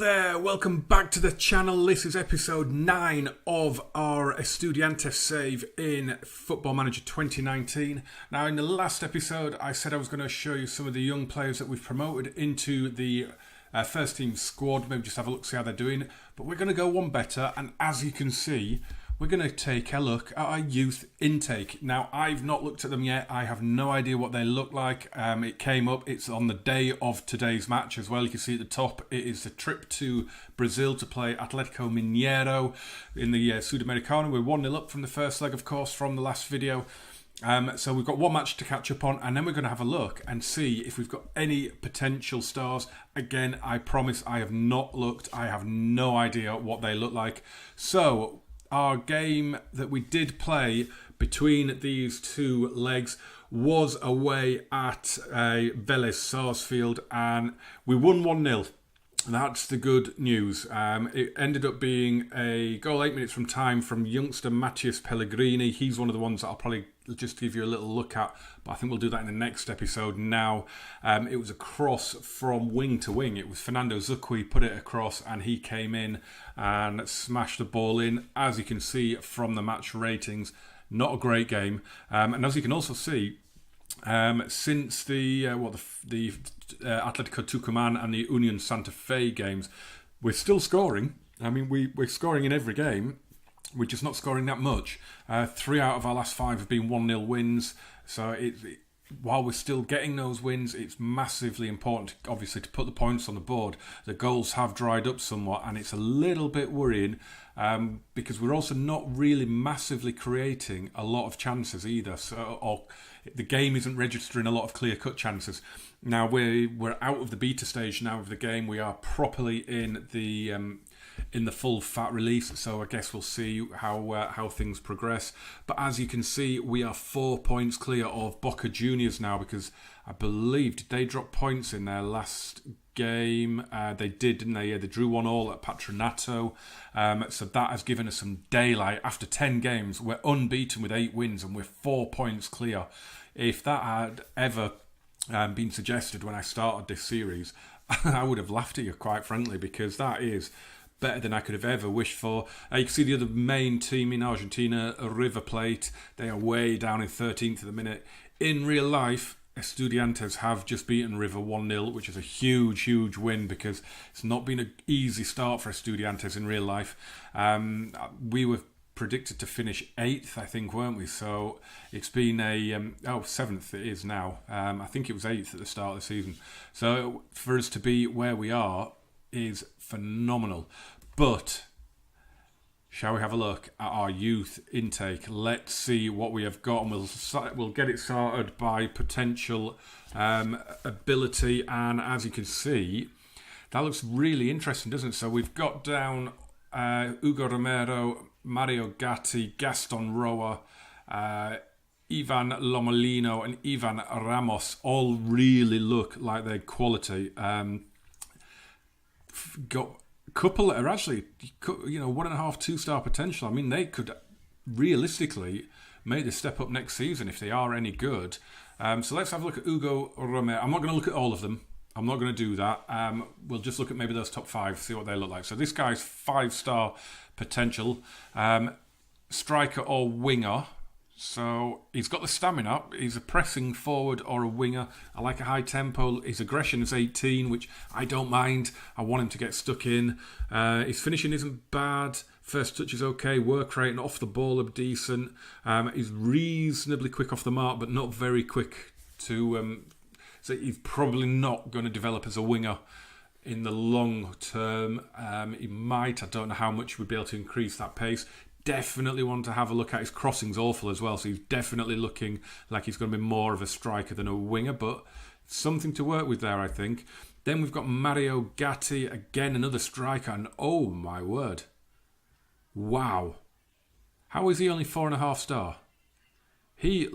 there, welcome back to the channel. This is episode 9 of our Estudiantes save in Football Manager 2019. Now, in the last episode, I said I was going to show you some of the young players that we've promoted into the first team squad. Maybe just have a look, see how they're doing. But we're going to go one better, and as you can see, we're going to take a look at our youth intake. Now, I've not looked at them yet. I have no idea what they look like. It came up. It's on the day of today's match as well. You can see at the top, it is the trip to Brazil to play Atletico Mineiro in the Sudamericana. We're 1-0 up from the first leg, of course, from the last video. So we've got one match to catch up on, and then we're going to have a look and see if we've got any potential stars. Again, I promise I have not looked. I have no idea what they look like. So our game that we did play between these two legs was away at Vélez Sarsfield, and we won 1-0. That's the good news. It ended up being a goal 8 minutes from time from youngster Matthias Pellegrini. He's one of the ones that I'll probably just give you a little look at, but I think we'll do that in the next episode. Now, it was a cross from wing to wing. It was Fernando Zucchi put it across, and he came in and smashed the ball in. As you can see from the match ratings, not a great game. And as you can also see, since the Atletico Tucumán and the Union Santa Fe games, we're still scoring. I mean, we're scoring in every game. We're just not scoring that much. 3 out of our last 5 have been 1-0 wins. So while we're still getting those wins, it's massively important, obviously, to put the points on the board. The goals have dried up somewhat, and it's a little bit worrying because we're also not really massively creating a lot of chances either. Or the game isn't registering a lot of clear-cut chances. Now, we're out of the beta stage now of the game. We are properly in the full fat release, so I guess we'll see how things progress. But as you can see, we are 4 points clear of Boca Juniors now, because I believe, did they drop points in their last game? They did, didn't they? Yeah, they drew 1-1 at Patronato. So that has given us some daylight. After 10 games, we're unbeaten with 8 wins, and we're 4 points clear. If that had ever been suggested when I started this series, I would have laughed at you, quite frankly, because that is better than I could have ever wished for. You can see the other main team in Argentina, River Plate. They are way down in 13th at the minute. In real life, Estudiantes have just beaten River 1-0, which is a huge, huge win, because it's not been an easy start for Estudiantes in real life. We were predicted to finish 8th, I think, weren't we? So it's been 7th it is now. I think it was 8th at the start of the season. So for us to be where we are is phenomenal. But shall we have a look at our youth intake? Let's see what we have got, and we'll get it started by potential ability. And as you can see, that looks really interesting, doesn't it? So we've got down Hugo Romero, Mario Gatti, Gaston Roa, Ivan Lomolino and Ivan Ramos all really look like they're quality. Got a couple that are actually, 1.5, 2-star potential. I mean, they could realistically make the step up next season if they are any good. So let's have a look at Hugo Romero. I'm not going to look at all of them. I'm not going to do that. We'll just look at maybe those top 5, see what they look like. So this guy's 5-star potential. Striker or winger. So he's got the stamina. He's a pressing forward or a winger. I like a high tempo. His aggression is 18, which I don't mind. I want him to get stuck in. His finishing isn't bad. First touch is okay. Work rate and off the ball are decent. He's reasonably quick off the mark, but not very quick to... So he's probably not going to develop as a winger in the long term. He might. I don't know how much we'd be able to increase that pace. Definitely want to have a look at his crossing's awful as well. So he's definitely looking like he's going to be more of a striker than a winger. But something to work with there, I think. Then we've got Mario Gatti. Again, another striker. And oh my word. Wow. How is he only 4.5 star? He's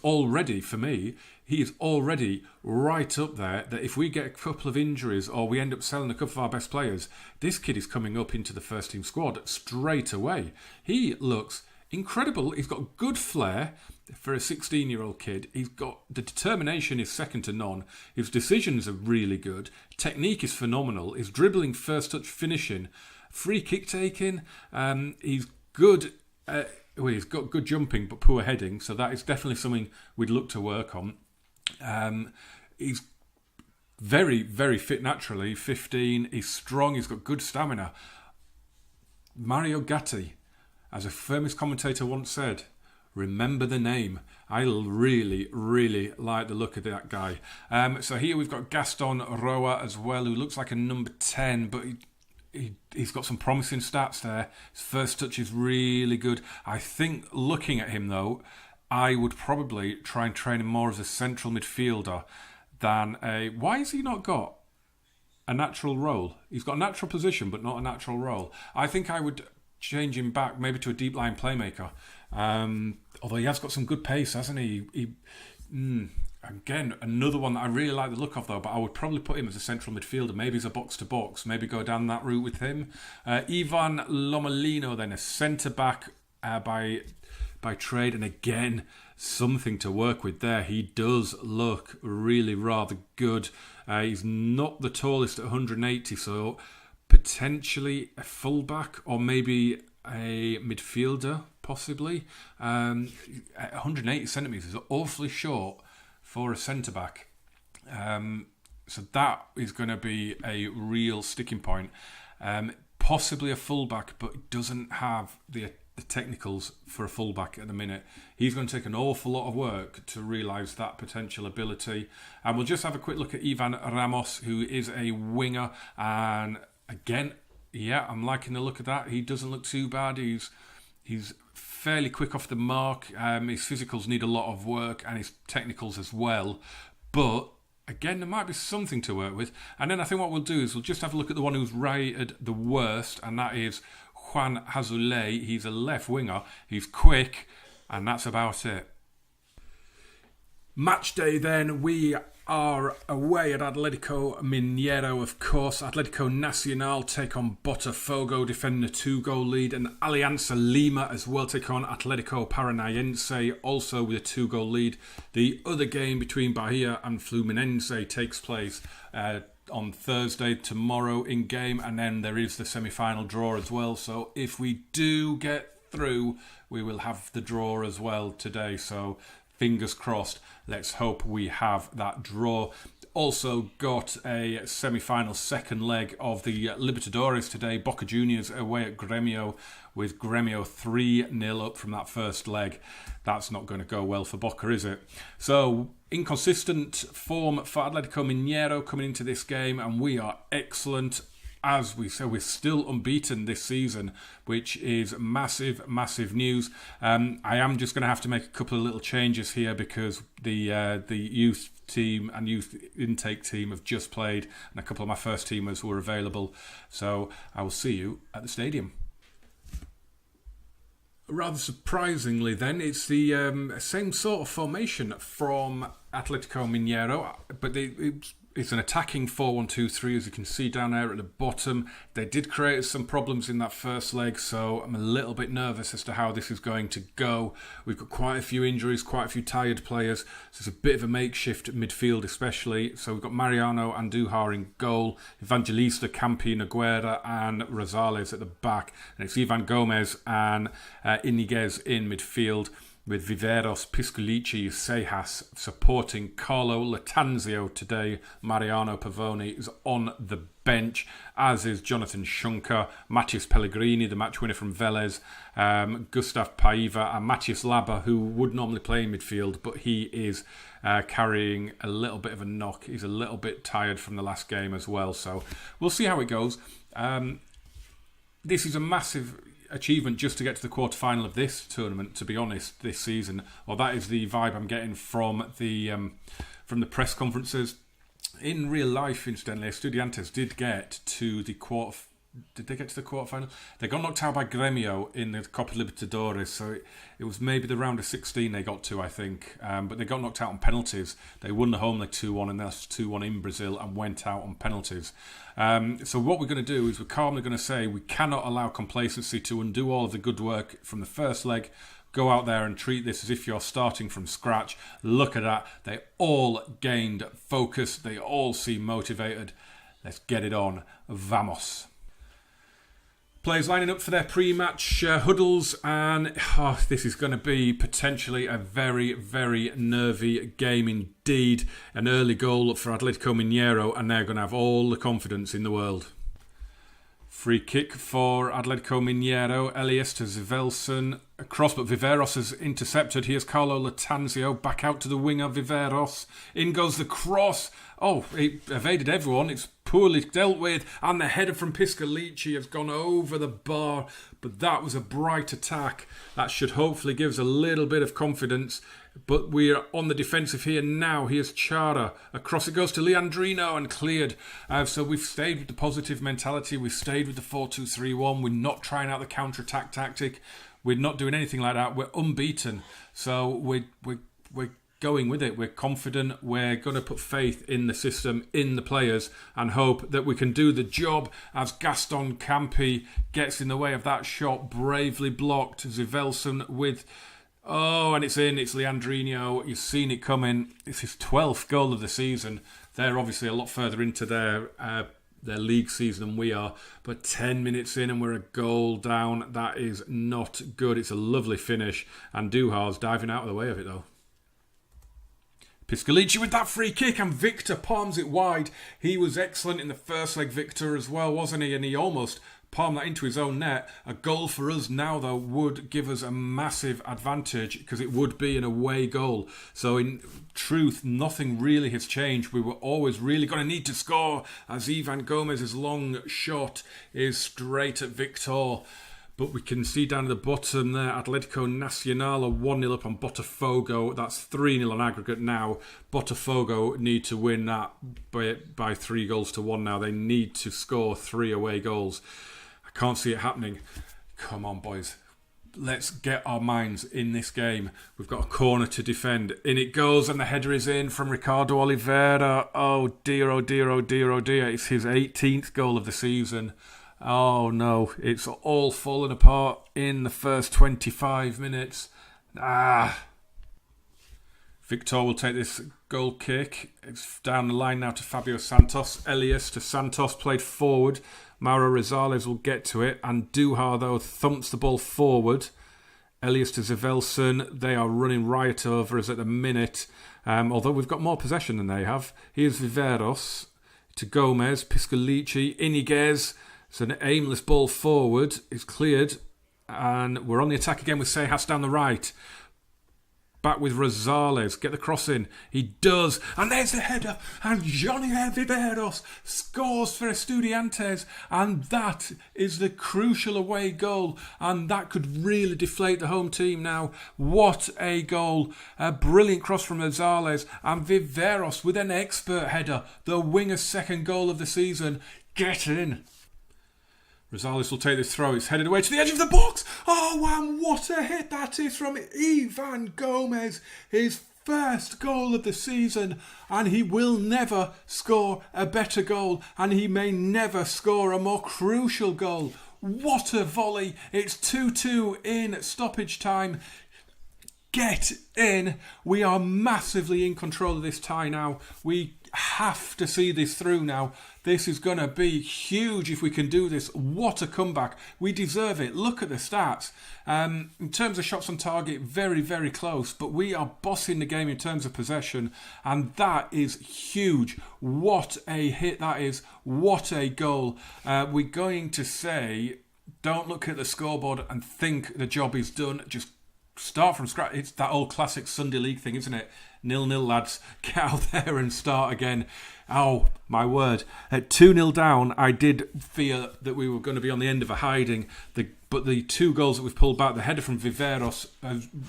already, for me, he is already right up there, that if we get a couple of injuries or we end up selling a couple of our best players, this kid is coming up into the first team squad straight away. He looks incredible. He's got good flair for a 16-year-old kid. He's got the determination is second to none. His decisions are really good. Technique is phenomenal. His dribbling, first touch, finishing, free kick taking. He's good. He's got good jumping but poor heading. So that is definitely something we'd look to work on. He's very, very fit naturally. 15. He's strong. He's got good stamina. Mario Gatti, as a famous commentator once said, remember the name. I really, really like the look of that guy. So here we've got Gaston Roa as well, who looks like a number 10, but he's got some promising stats there. His first touch is really good. I think looking at him though, I would probably try and train him more as a central midfielder than a... Why has he not got a natural role? He's got a natural position, but not a natural role. I think I would change him back maybe to a deep line playmaker. Although he has got some good pace, hasn't he? Again, another one that I really like the look of though, but I would probably put him as a central midfielder, maybe as a box-to-box, maybe go down that route with him. Ivan Lomolino then, a centre-back by trade, and again, something to work with there. He does look really rather good. He's not the tallest at 180, so potentially a fullback or maybe a midfielder, possibly. 180 centimetres is awfully short for a centre-back. So that is going to be a real sticking point. Possibly a fullback, but it doesn't have the technicals for a fullback at the minute. He's going to take an awful lot of work to realise that potential ability. And we'll just have a quick look at Ivan Ramos, who is a winger. And again, yeah, I'm liking the look of that. He doesn't look too bad. He's fairly quick off the mark. His physicals need a lot of work, and his technicals as well. But again, there might be something to work with. And then I think what we'll do is we'll just have a look at the one who's rated the worst, and that is Juan Hazulay. He's a left winger. He's quick, and that's about it. Match day then. We are away at Atletico Mineiro, of course. Atletico Nacional take on Botafogo, defending a 2-goal lead, and Alianza Lima as well take on Atletico Paranaense, also with a 2-goal lead. The other game between Bahia and Fluminense takes place on Thursday, tomorrow in game, and then there is the semi-final draw as well. So if we do get through, we will have the draw as well today. So fingers crossed. Let's hope we have that draw. Also got a semi-final second leg of the Libertadores today. Boca Juniors away at Gremio, with Gremio 3-0 up from that first leg. That's not going to go well for Boca, is it? So inconsistent form for Atletico Mineiro coming into this game, and we are excellent. As we say, we're still unbeaten this season, which is massive, massive news. I am just going to have to make a couple of little changes here because the youth team and youth intake team have just played, and a couple of my first teamers were available. So I will see you at the stadium. Rather surprisingly then, it's the same sort of formation from Atletico Mineiro, but it's an attacking 4-1-2-3, as you can see down there at the bottom. They did create some problems in that first leg, so I'm a little bit nervous as to how this is going to go. We've got quite a few injuries, quite a few tired players, so it's a bit of a makeshift midfield especially. So we've got Mariano Andujar in goal, Evangelista, Campi, Noguera and Rosales at the back. And it's Ivan Gomez and Iniguez in midfield, with Viveros, Pisculici, Sejas supporting Carlo Latanzio today. Mariano Pavoni is on the bench, as is Jonathan Schunker, Matthias Pellegrini, the match winner from Vélez, Gustav Paiva and Matthias Laba, who would normally play in midfield, but he is carrying a little bit of a knock. He's a little bit tired from the last game as well, so we'll see how it goes. This is a massive achievement just to get to the quarter-final of this tournament, to be honest, this season. Well, that is the vibe I'm getting from the press conferences. In real life, incidentally, Estudiantes did get to the Did they get to the quarterfinals? They got knocked out by Gremio in the Copa Libertadores, so it was maybe the round of 16 they got to, I think. But they got knocked out on penalties. They won the home leg 2-1 and that's 2-1 in Brazil and went out on penalties. So what we're going to do is we're calmly going to say we cannot allow complacency to undo all of the good work from the first leg. Go out there and treat this as if you're starting from scratch. Look at that. They all gained focus. They all seem motivated. Let's get it on. Vamos. Players lining up for their pre-match huddles, and this is going to be potentially a very, very nervy game indeed. An early goal for Atletico Mineiro, and they're going to have all the confidence in the world. Free kick for Atletico Mineiro. Elias to Zivelson. Across, but Viveros has intercepted. Here's Carlo Latanzio. Back out to the winger, Viveros. In goes the cross. Oh, it evaded everyone. It's poorly dealt with. And the header from Piscalici has gone over the bar. But that was a bright attack. That should hopefully give us a little bit of confidence. But we're on the defensive here now. Here's Chara. Across it goes to Leandrino and cleared. So we've stayed with the positive mentality. We've stayed with the 4-2-3-1. We're not trying out the counter-attack tactic. We're not doing anything like that. We're unbeaten. So we're going with it. We're confident. We're going to put faith in the system, in the players, and hope that we can do the job as Gaston Campi gets in the way of that shot. Bravely blocked. Zivelson with... Oh, and it's in. It's Leandrino. You've seen it coming. It's his 12th goal of the season. They're obviously a lot further into their league season than we are. But 10 minutes in and we're a goal down. That is not good. It's a lovely finish. And Duhar's diving out of the way of it, though. Piscalici with that free kick, and Victor palms it wide. He was excellent in the first leg, Victor, as well, wasn't he? And he almost palmed that into his own net. A goal for us now, though, would give us a massive advantage because it would be an away goal. So in truth, nothing really has changed. We were always really going to need to score as Ivan Gomez's long shot is straight at Victor. But we can see down at the bottom there, Atletico Nacional are 1-0 up on Botafogo. That's 3-0 on aggregate now. Botafogo need to win that by 3-1 now. They need to score 3 away goals. I can't see it happening. Come on, boys. Let's get our minds in this game. We've got a corner to defend. In it goes, and the header is in from Ricardo Oliveira. Oh dear, oh dear, oh dear, oh dear. It's his 18th goal of the season. Oh no, it's all fallen apart in the first 25 minutes. Victor will take this goal kick. It's down the line now to Fabio Santos. Elias to Santos, played forward. Mauro Rosales will get to it. And Duhar, though, thumps the ball forward. Elias to Zivelson. They are running riot over us at the minute. Although we've got more possession than they have. Here's Viveros to Gomez. Piscalici. Iniguez. It's an aimless ball forward. It's cleared. And we're on the attack again with Seijas down the right. Back with Rosales. Get the cross in. He does. And there's the header. And Johnny Viveros scores for Estudiantes. And that is the crucial away goal. And that could really deflate the home team now. What a goal. A brilliant cross from Rosales. And Viveros with an expert header. The winger's second goal of the season. Get in. Rosales will take this throw. It's headed away to the edge of the box. Oh, and what a hit that is from Ivan Gomez. His first goal of the season. And he will never score a better goal. And he may never score a more crucial goal. What a volley. It's 2-2 in stoppage time. Get in. We are massively in control of this tie now. We have to see this through now. This is going to be huge if we can do this. What a comeback. We deserve it. Look at the stats. In terms of shots on target, very, very close. But we are bossing the game in terms of possession. And that is huge. What a hit that is. What a goal. We're going to say, don't look at the scoreboard and think the job is done. Just start from scratch. It's that old classic Sunday League thing, isn't it? 0-0, lads. Get out there and start again. Oh, my word. At 2-0 down, I did fear that we were going to be on the end of a hiding. But the 2 goals that we've pulled back, the header from Viveros,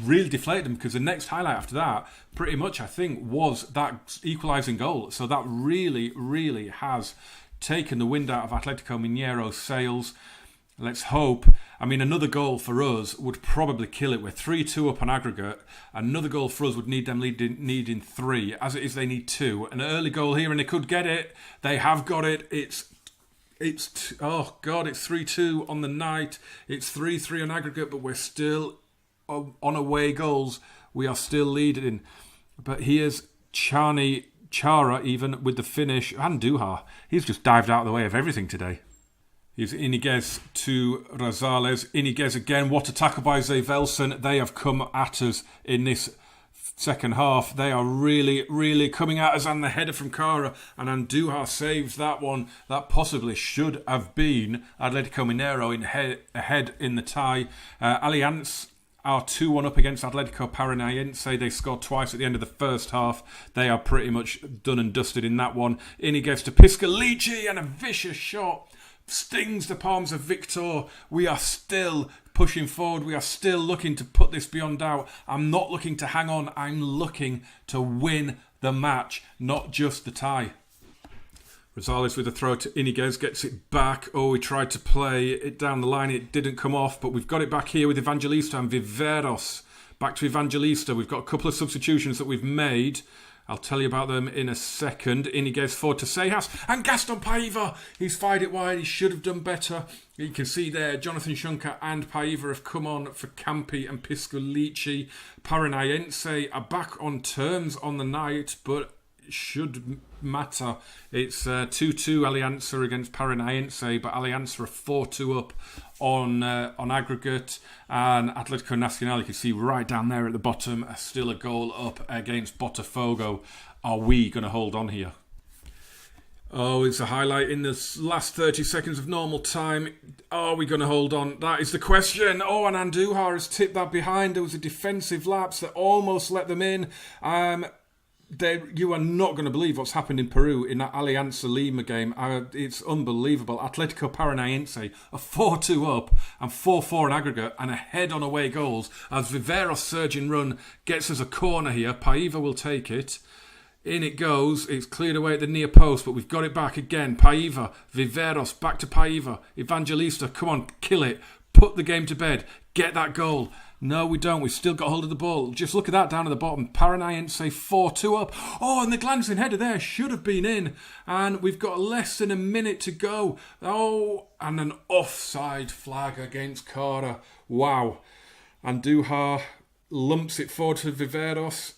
really deflated them, because the next highlight after that, pretty much, I think, was that equalising goal. So that really, really has taken the wind out of Atletico Mineiro's sails. Let's hope. I mean, another goal for us would probably kill it. We're 3-2 up on aggregate. Another goal for us would need them needing 3. As it is, they need 2. An early goal here, and they could get it. They have got it. It's 3-2 on the night. It's 3-3 on aggregate, but we're still on away goals. We are still leading. But here's Chara even with the finish. And Duha. He's just dived out of the way of everything today. Here's Iniguez to Rosales. Iniguez again. What a tackle by Zevelson. They have come at us in this second half. They are really, really coming at us. And the header from Cara. And Andujar saves that one. That possibly should have been Atletico Mineiro ahead in the tie. Allianz are 2-1 up against Atletico Paranaense. They scored twice at the end of the first half. They are pretty much done and dusted in that one. Iniguez to Piscalici and a vicious shot. Stings the palms of Victor. We are still pushing forward. We are still looking to put this beyond doubt. I'm not looking to hang on. I'm looking to win the match, not just the tie. Rosales with a throw to Iniguez, gets it back. Oh, he tried to play it down the line. It didn't come off, but we've got it back here with Evangelista and Viveros. Back to Evangelista. We've got a couple of substitutions that we've made. I'll tell you about them in a second. Iniguez forward to Seijas. And Gaston Paiva. He's fired it wide. He should have done better. You can see there, Jonathan Schunke and Paiva have come on for Campi and Piscalici. Paranaense are back on terms on the night, but it should matter. It's 2-2 Alianza against Paranaense, but Alianza are 4-2 up on aggregate, and Atletico Nacional, you can see right down there at the bottom, still a goal up against Botafogo. Are we going to hold on here? Oh, it's a highlight in the last 30 seconds of normal time. Are we going to hold on? That is the question. Oh, and Andujar has tipped that behind. There was a defensive lapse that almost let them in. You are not going to believe what's happened in Peru in that Alianza Lima game. It's unbelievable. Atletico Paranaense are 4-2 up and 4-4 in aggregate and ahead on away goals as Viveros' surging run gets us a corner here. Paiva will take it. In it goes. It's cleared away at the near post, but we've got it back again. Paiva, Viveros, back to Paiva. Evangelista, come on, kill it. Put the game to bed. Get that goal. No, we don't. We've still got hold of the ball. Just look at that down at the bottom. Paranaense 4-2 up. Oh, and the glancing header there should have been in. And we've got less than a minute to go. Oh, and an offside flag against Cara. Wow. Andujar lumps it forward to Viveros.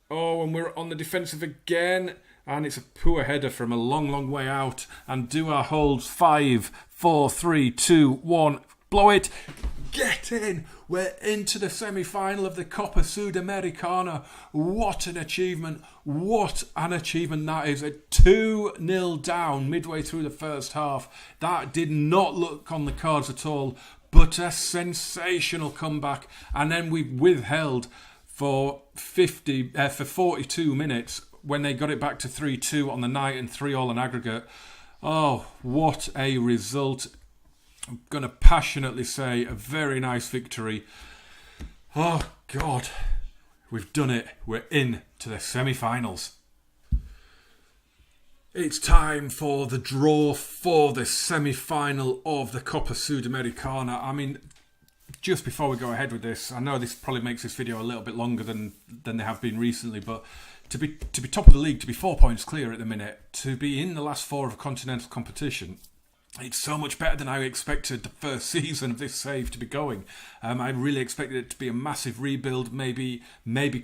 Oh, and we're on the defensive again. And it's a poor header from a long, long way out. Andujar holds 5, 4, 3, 2, 1. Blow it. Get in. We're into the semi-final of the Copa Sudamericana. What an achievement. What an achievement that is. A 2-0 down midway through the first half. That did not look on the cards at all. But a sensational comeback. And then we withheld for 42 minutes when they got it back to 3-2 on the night and 3-3 on aggregate. Oh, what a result. I'm going to passionately say a very nice victory. Oh, God. We've done it. We're in to the semi-finals. It's time for the draw for the semi-final of the Copa Sudamericana. I mean, just before we go ahead with this, I know this probably makes this video a little bit longer than they have been recently, but to be top of the league, to be 4 points clear at the minute, to be in the last 4 of continental competition, it's so much better than I expected the first season of this save to be going. I really expected it to be a massive rebuild, maybe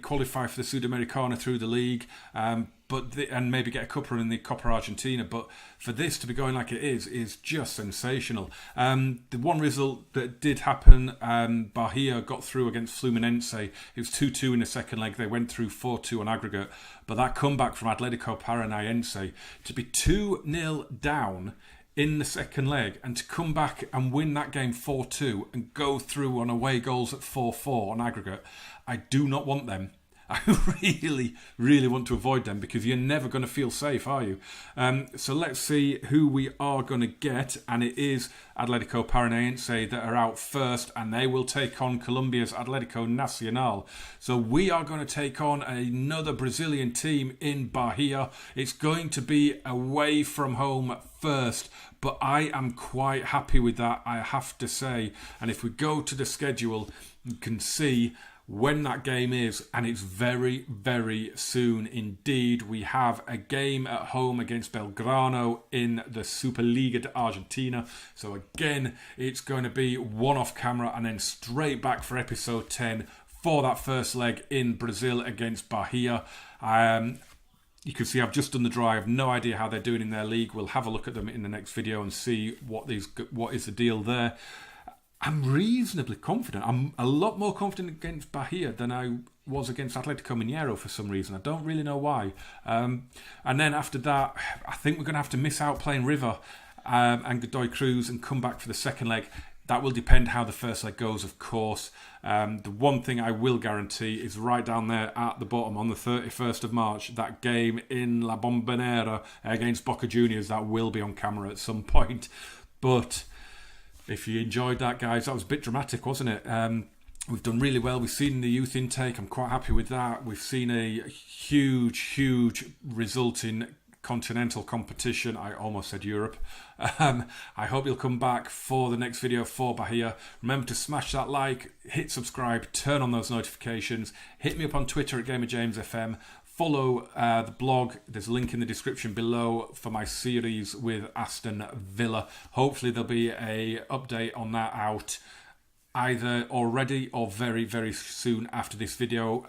qualify for the Sudamericana through the league, and maybe get a cuppa in the Copa Argentina. But for this to be going like it is just sensational. The one result that did happen, Bahia got through against Fluminense. It was 2-2 in the second leg. They went through 4-2 on aggregate. But that comeback from Atletico Paranaense to be 2-0 down in the second leg and to come back and win that game 4-2 and go through on away goals at 4-4 on aggregate, I do not want them. I really, really want to avoid them because you're never going to feel safe, are you? So let's see who we are going to get. And it is Atletico Paranaense that are out first, and they will take on Colombia's Atlético Nacional. So we are going to take on another Brazilian team in Bahia. It's going to be away from home first, but I am quite happy with that, I have to say. And if we go to the schedule, you can see when that game is, and it's very, very soon indeed. We have a game at home against Belgrano in the Superliga de Argentina. So again, it's going to be one off camera and then straight back for episode 10 for that first leg in Brazil against Bahia. You can see I've just done the draw. I have no idea how they're doing in their league. We'll have a look at them in the next video and see what is the deal there. I'm reasonably confident. I'm a lot more confident against Bahia than I was against Atlético Mineiro for some reason. I don't really know why. And then after that, I think we're going to have to miss out playing River and Godoy Cruz and come back for the second leg. That will depend how the first leg goes, of course. The one thing I will guarantee is right down there at the bottom on the 31st of March, that game in La Bombonera against Boca Juniors, that will be on camera at some point. But if you enjoyed that, guys, that was a bit dramatic, wasn't it? We've done really well. We've seen the youth intake. I'm quite happy with that. We've seen a huge result in continental competition. I almost said Europe. I hope you'll come back for the next video for Bahia. Remember to smash that like, hit subscribe, turn on those notifications. Hit me up on Twitter at GamerJamesFM. Follow the blog. There's a link in the description below for my series with Aston Villa. Hopefully there'll be a update on that out either already or very, very soon after this video,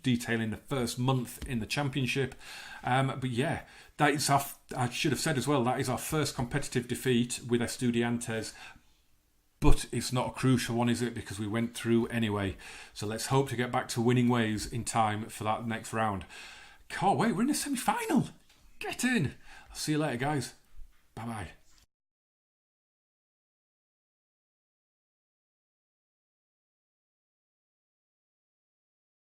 detailing the first month in the championship. But yeah, that is I should have said as well, that is our first competitive defeat with Estudiantes. But it's not a crucial one, is it? Because we went through anyway. So let's hope to get back to winning ways in time for that next round. Can't wait, we're in the semi-final. Get in. I'll see you later, guys. Bye-bye.